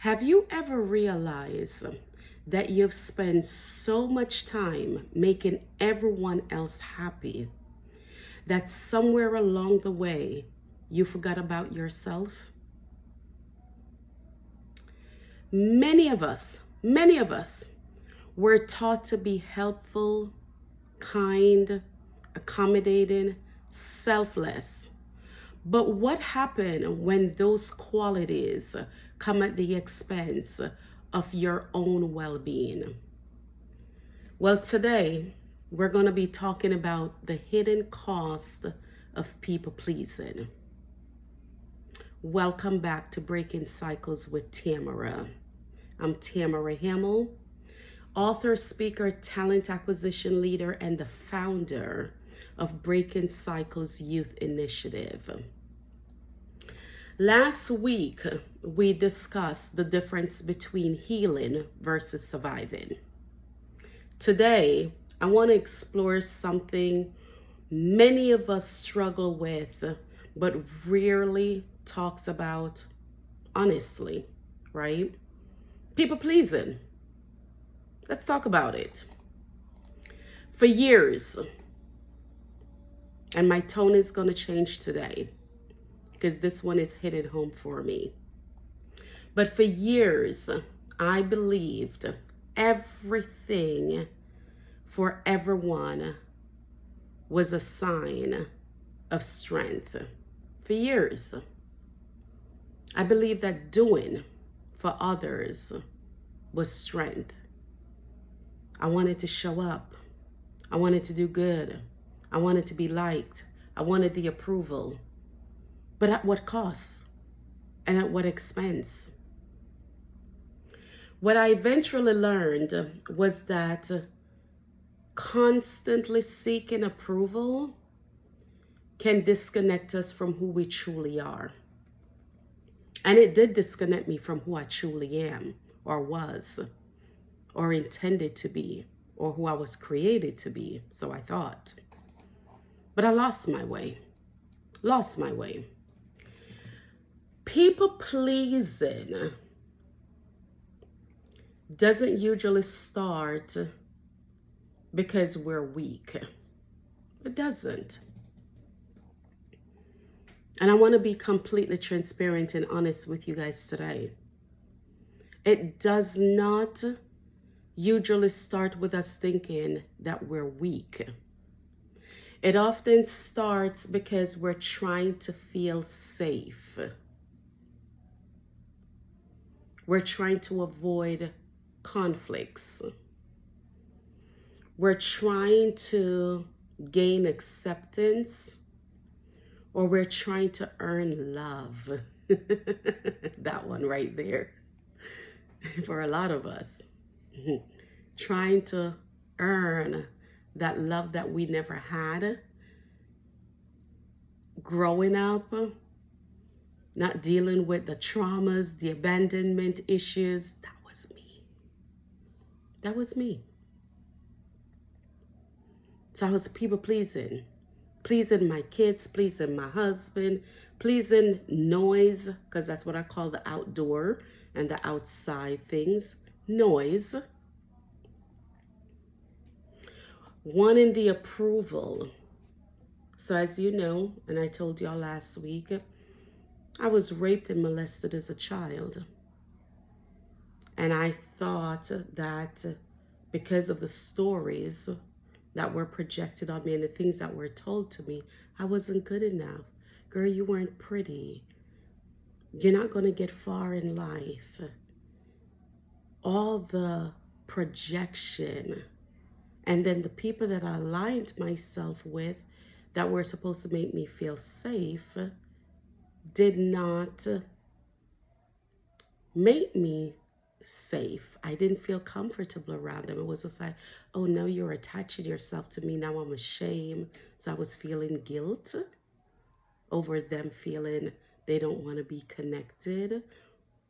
Have you ever realized that you've spent so much time making everyone else happy that somewhere along the way you forgot about yourself? Many of us were taught to be helpful, kind, accommodating, selfless. But what happened when those qualities come at the expense of your own well-being? Well, today we're going to be talking about the hidden cost of people pleasing. Welcome back to Breaking Cycles with Tamara. I'm Tamara Hamill, author, speaker, talent acquisition leader, and the founder of Breaking Cycles Youth Initiative. Last week, we discussed the difference between healing versus surviving. Today, I want to explore something many of us struggle with, but rarely talks about honestly, right? People pleasing. Let's talk about it. For years, and my tone is going to change today, because this one is hitting home for me. But for years, I believed everything for everyone was a sign of strength. For years, I believed that doing for others was strength. I wanted to show up. I wanted to do good. I wanted to be liked. I wanted the approval. But at what cost? And at what expense? What I eventually learned was that constantly seeking approval can disconnect us from who we truly are. And it did disconnect me from who I truly am, or was, or intended to be, or who I was created to be, so I thought. But I lost my way. People pleasing doesn't usually start because we're weak. It doesn't. And I want to be completely transparent and honest with you guys today. It does not usually start with us thinking that we're weak. It often starts because we're trying to feel safe. We're trying to avoid conflicts. We're trying to gain acceptance, or we're trying to earn love. That one right there. For a lot of us, trying to earn that love that we never had. Growing up, not dealing with the traumas, the abandonment issues. That was me. So I was people pleasing my kids, pleasing my husband, pleasing noise, because that's what I call the outdoor and the outside things, noise. Wanting the approval. So as you know, and I told y'all last week, I was raped and molested as a child. And I thought that because of the stories that were projected on me and the things that were told to me, I wasn't good enough. Girl, you weren't pretty. You're not going to get far in life. All the projection. And then the people that I aligned myself with that were supposed to make me feel safe did not make me safe. I didn't feel comfortable around them. It was just like, oh no, you're attaching yourself to me. Now I'm ashamed. So I was feeling guilt over them feeling they don't want to be connected.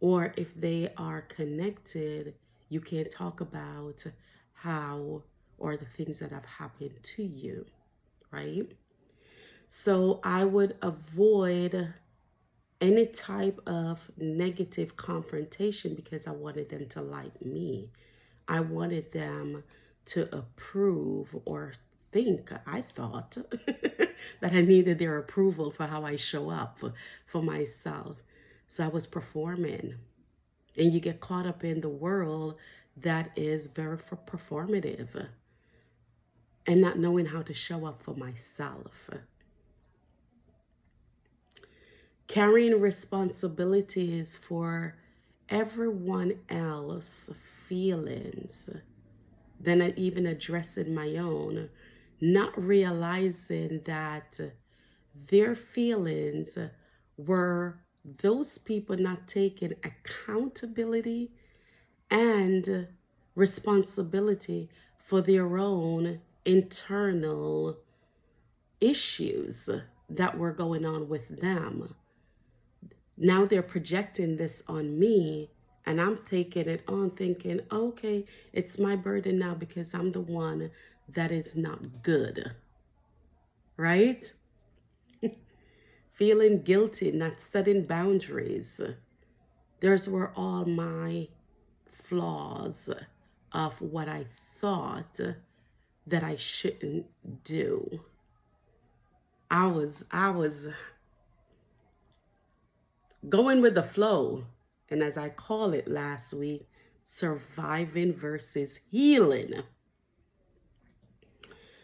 Or if they are connected, you can't talk about how or the things that have happened to you, right? So I would avoid any type of negative confrontation because I wanted them to like me. I wanted them to approve or I thought that I needed their approval for how I show up for myself. So I was performing. And you get caught up in the world that is very performative and not knowing how to show up for myself. Carrying responsibilities for everyone else's feelings, then even addressing my own, not realizing that their feelings were those people not taking accountability and responsibility for their own internal issues that were going on with them. Now they're projecting this on me, and I'm taking it on thinking, okay, it's my burden now because I'm the one that is not good, right? Feeling guilty, not setting boundaries. Those were all my flaws of what I thought that I shouldn't do. I was going with the flow. And as I call it last week, surviving versus healing.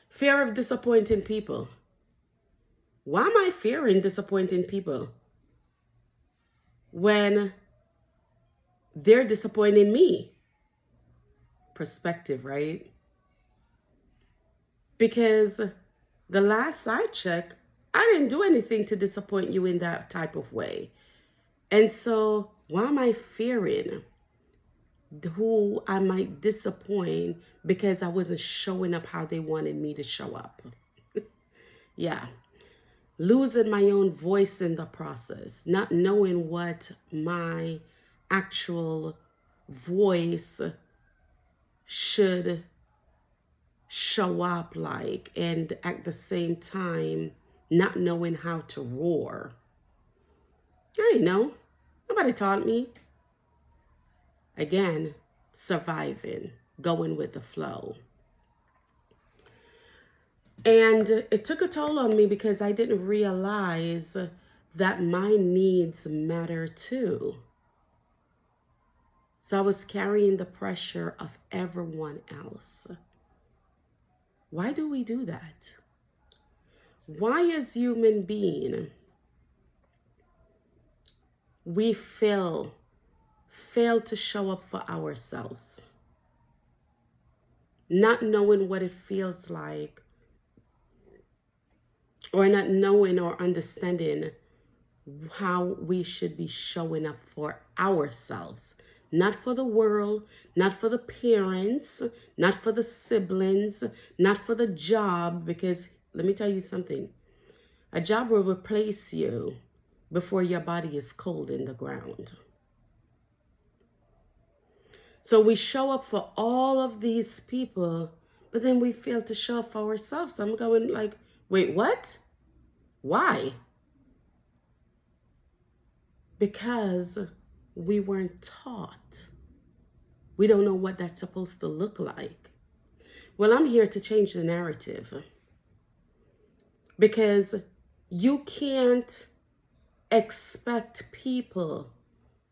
Fear of disappointing people. Why am I fearing disappointing people when they're disappointing me? Perspective, right? Because the last I checked, I didn't do anything to disappoint you in that type of way. And so why am I fearing who I might disappoint because I wasn't showing up how they wanted me to show up? Yeah. Losing my own voice in the process, not knowing what my actual voice should show up like, and at the same time, not knowing how to roar. I know. Nobody taught me. Again, surviving, going with the flow. And it took a toll on me because I didn't realize that my needs matter too. So I was carrying the pressure of everyone else. Why do we do that? Why, as human beings, we fail to show up for ourselves, not knowing what it feels like, or not knowing or understanding how we should be showing up for ourselves, not for the world, not for the parents, not for the siblings, not for the job, because let me tell you something, a job will replace you before your body is cold in the ground. So we show up for all of these people, but then we fail to show up for ourselves. I'm going like, wait, what? Why? Because we weren't taught. We don't know what that's supposed to look like. Well, I'm here to change the narrative. Because you can't expect people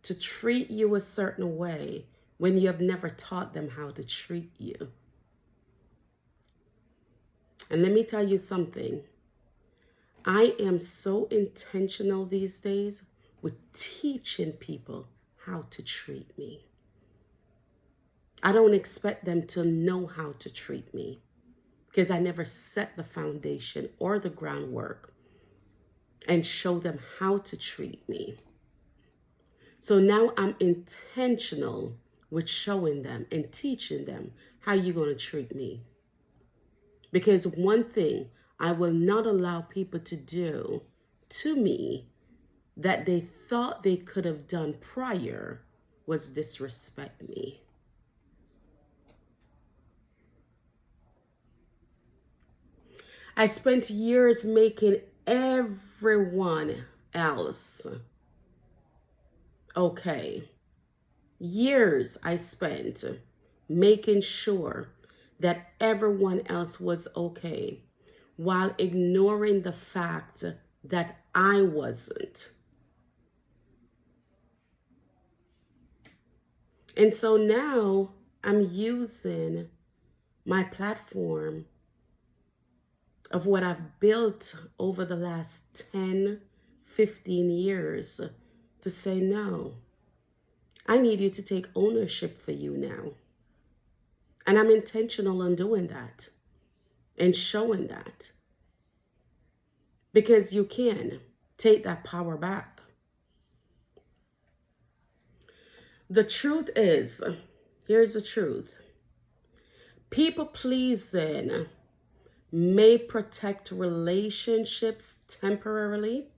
to treat you a certain way when you have never taught them how to treat you. And let me tell you something. I am so intentional these days with teaching people how to treat me. I don't expect them to know how to treat me because I never set the foundation or the groundwork and show them how to treat me. So now I'm intentional with showing them and teaching them how you're going to treat me. Because one thing I will not allow people to do to me that they thought they could have done prior was disrespect me. I spent years making everyone else okay. Years I spent making sure that everyone else was okay while ignoring the fact that I wasn't. And so now I'm using my platform of what I've built over the last 10, 15 years to say, no, I need you to take ownership for you now. And I'm intentional on doing that and showing that, because you can take that power back. The truth is, here's the truth. People pleasing may protect relationships temporarily,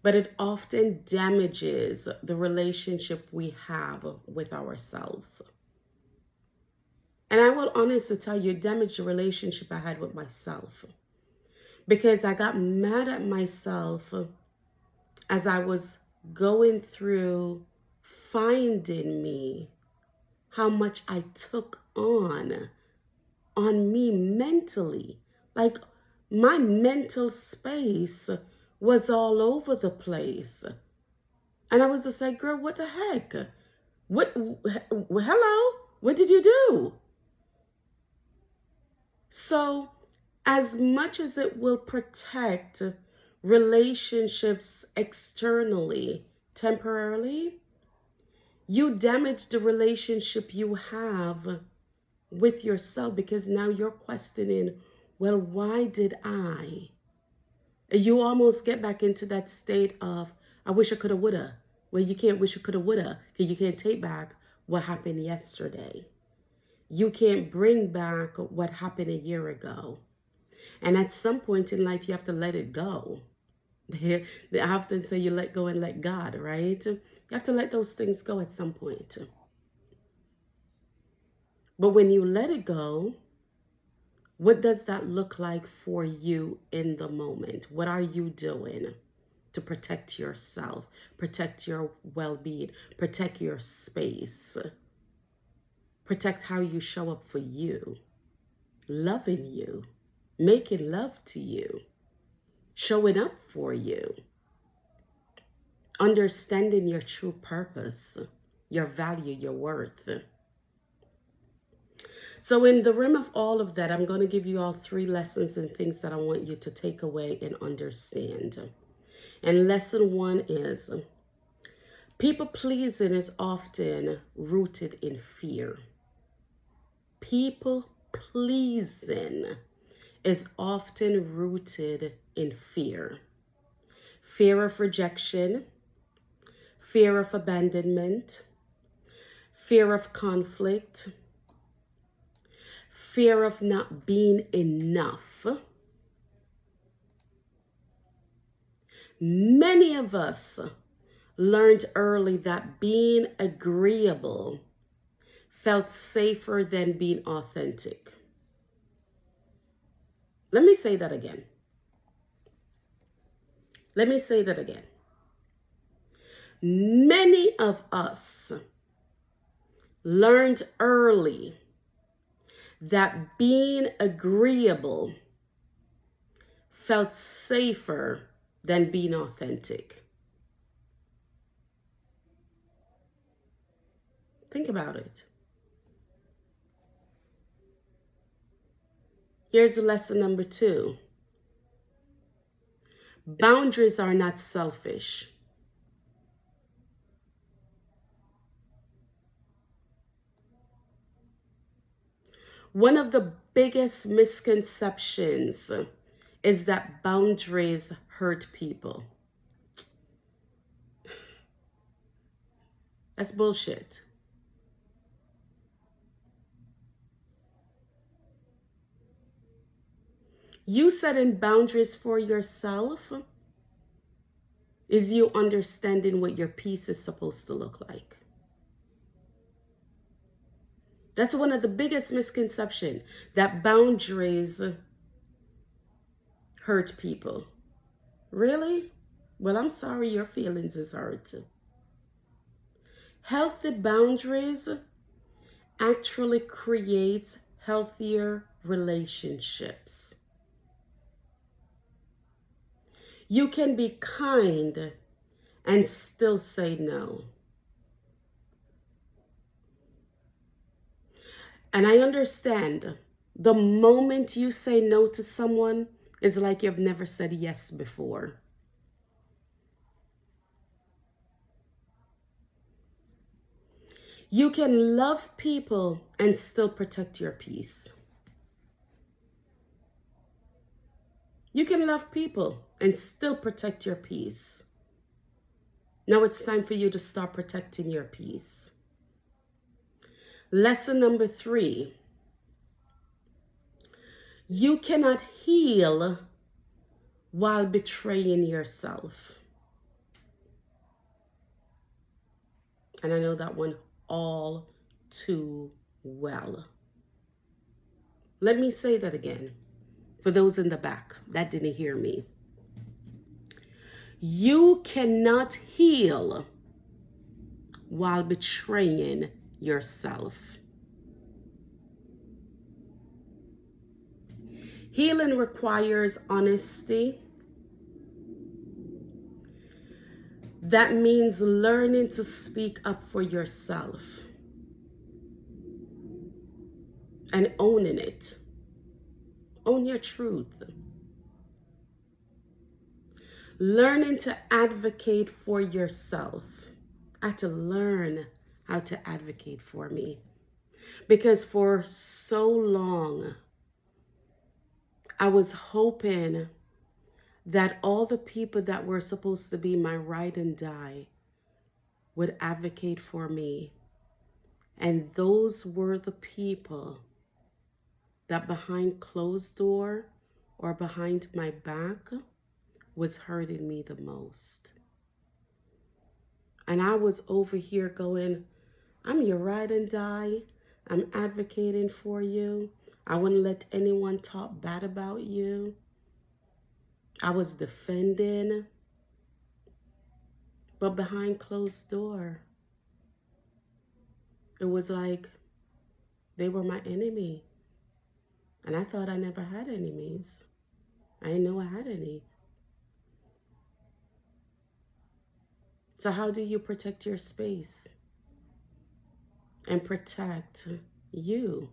but it often damages the relationship we have with ourselves. And I will honestly tell you, it damaged the relationship I had with myself, because I got mad at myself as I was going through finding me, how much I took on me mentally. Like, my mental space was all over the place. And I was just like, girl, what the heck? Hello? What did you do? So, as much as it will protect relationships externally, temporarily, you damage the relationship you have with yourself, because now you're questioning, well, why did I? You almost get back into that state of, I wish I coulda, woulda. Well, you can't wish you coulda, woulda, because you can't take back what happened yesterday. You can't bring back what happened a year ago. And at some point in life, you have to let it go. They often say you let go and let God, right? You have to let those things go at some point. But when you let it go, what does that look like for you in the moment? What are you doing to protect yourself, protect your well-being, protect your space, protect how you show up for you, loving you, making love to you, showing up for you, understanding your true purpose, your value, your worth? So in the rim of all of that, I'm going to give you all 3 lessons and things that I want you to take away and understand. And lesson 1 is, people pleasing is often rooted in fear. People pleasing is often rooted in fear. Fear of rejection, fear of abandonment, fear of conflict, fear of not being enough. Many of us learned early that being agreeable felt safer than being authentic. Let me say that again. Let me say that again. Many of us learned early that being agreeable felt safer than being authentic. Think about it. Here's lesson number 2. Boundaries are not selfish. One of the biggest misconceptions is that boundaries hurt people. That's bullshit. You setting boundaries for yourself is you understanding what your peace is supposed to look like. That's one of the biggest misconceptions, that boundaries hurt people. Really? Well, I'm sorry your feelings is hurt. Healthy boundaries actually creates healthier relationships. You can be kind and still say no. And I understand the moment you say no to someone is like you've never said yes before. You can love people and still protect your peace. You can love people and still protect your peace. Now it's time for you to start protecting your peace. Lesson number 3. You cannot heal while betraying yourself. And I know that one all too well. Let me say that again for those in the back that didn't hear me. You cannot heal while betraying yourself. Healing requires honesty. That means learning to speak up for yourself and owning it. Own your truth. Learning to advocate for yourself. I had to learn how to advocate for me, because for so long I was hoping that all the people that were supposed to be my ride and die would advocate for me. And those were the people that behind closed door or behind my back was hurting me the most. And I was over here going, I'm your ride and die. I'm advocating for you. I wouldn't let anyone talk bad about you. I was defending. But behind closed door, it was like they were my enemy. And I thought I never had enemies. I didn't know I had any. So how do you protect your space and protect you?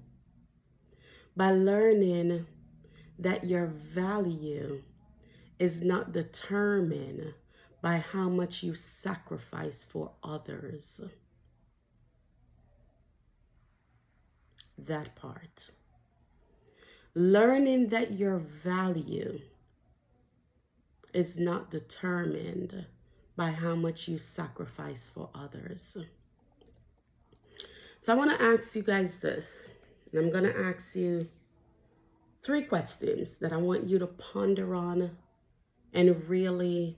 By learning that your value is not determined by how much you sacrifice for others. That part. Learning that your value is not determined by how much you sacrifice for others. So I want to ask you guys this, and I'm going to ask you 3 questions that I want you to ponder on and really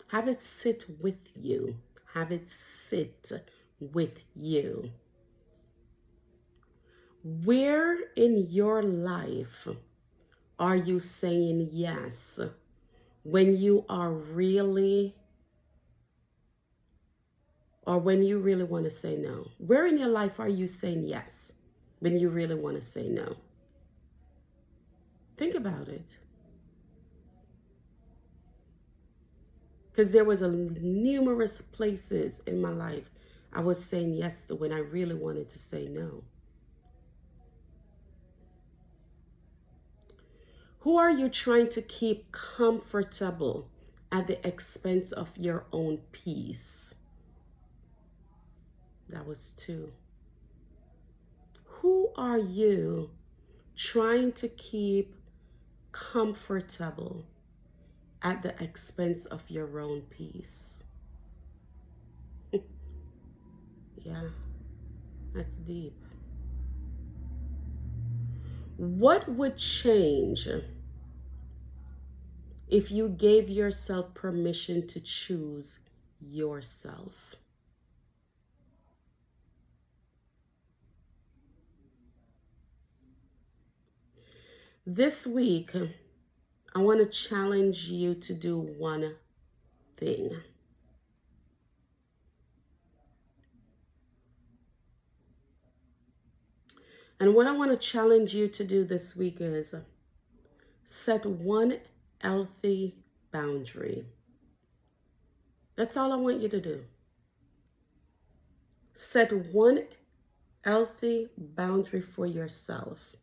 have it sit with you. Have it sit with you. Where in your life are you saying yes when you are really, or when you really want to say no? Where in your life are you saying yes when you really want to say no? Think about it. Because there was numerous places in my life I was saying yes to when I really wanted to say no. Who are you trying to keep comfortable at the expense of your own peace? That was 2. Who are you trying to keep comfortable at the expense of your own peace? Yeah, that's deep. What would change if you gave yourself permission to choose yourself? This week, I want to challenge you to do one thing. And what I want to challenge you to do this week is set one healthy boundary. That's all I want you to do. Set one healthy boundary for yourself.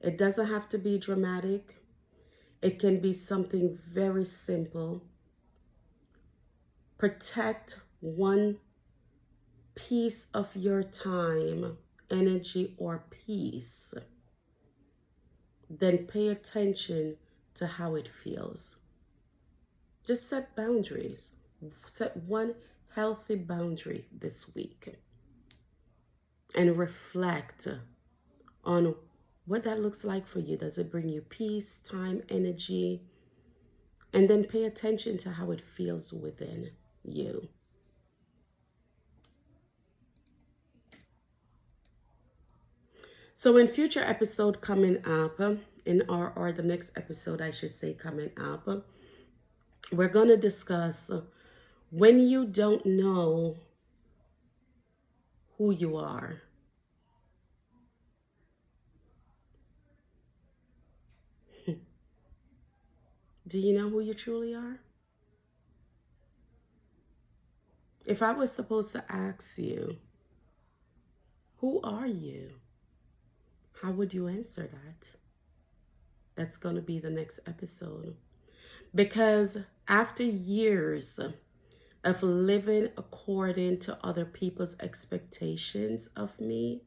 It doesn't have to be dramatic. It can be something very simple. Protect one piece of your time, energy, or peace. Then pay attention to how it feels. Just set boundaries. Set one healthy boundary this week. And reflect on what that looks like for you. Does it bring you peace, time, energy? And then pay attention to how it feels within you. So in future episode coming up, or the next episode I should say coming up, we're going to discuss when you don't know who you are. Do you know who you truly are? If I was supposed to ask you, who are you? How would you answer that? That's going to be the next episode. Because after years of living according to other people's expectations of me,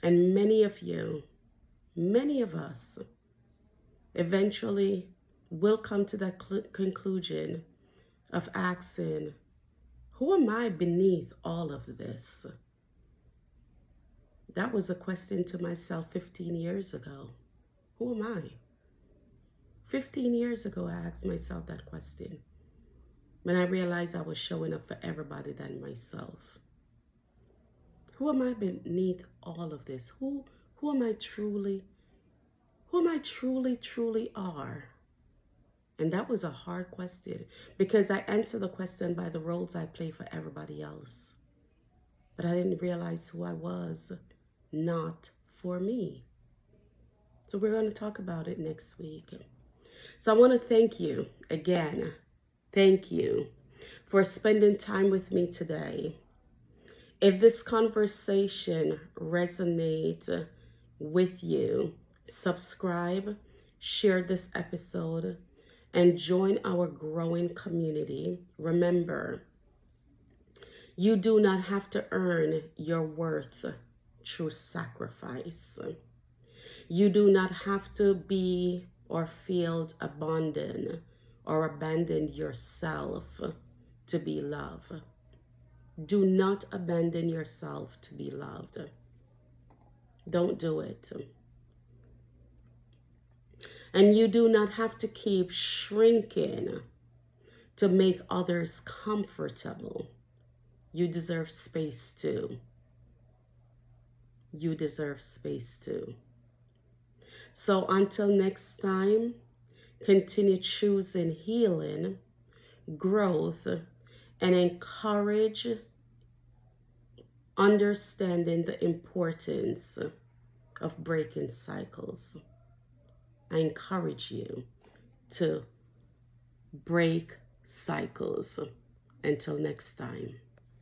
and many of you, many of us, eventually will come to that conclusion of asking, who am I beneath all of this? That was a question to myself 15 years ago. Who am I? 15 years ago, I asked myself that question when I realized I was showing up for everybody than myself. Who am I beneath all of this? Who am I truly are? And that was a hard question because I answered the question by the roles I play for everybody else. But I didn't realize who I was, not for me. So we're going to talk about it next week. So I want to thank you again. Thank you for spending time with me today. If this conversation resonates with you, subscribe, share this episode, and join our growing community. Remember, you do not have to earn your worth through sacrifice. You do not have to be or feel abandoned or abandon yourself to be loved. Do not abandon yourself to be loved. Don't do it. And you do not have to keep shrinking to make others comfortable. You deserve space too. You deserve space too. So until next time, continue choosing healing, growth, and encourage understanding the importance of breaking cycles. I encourage you to break cycles. Until next time.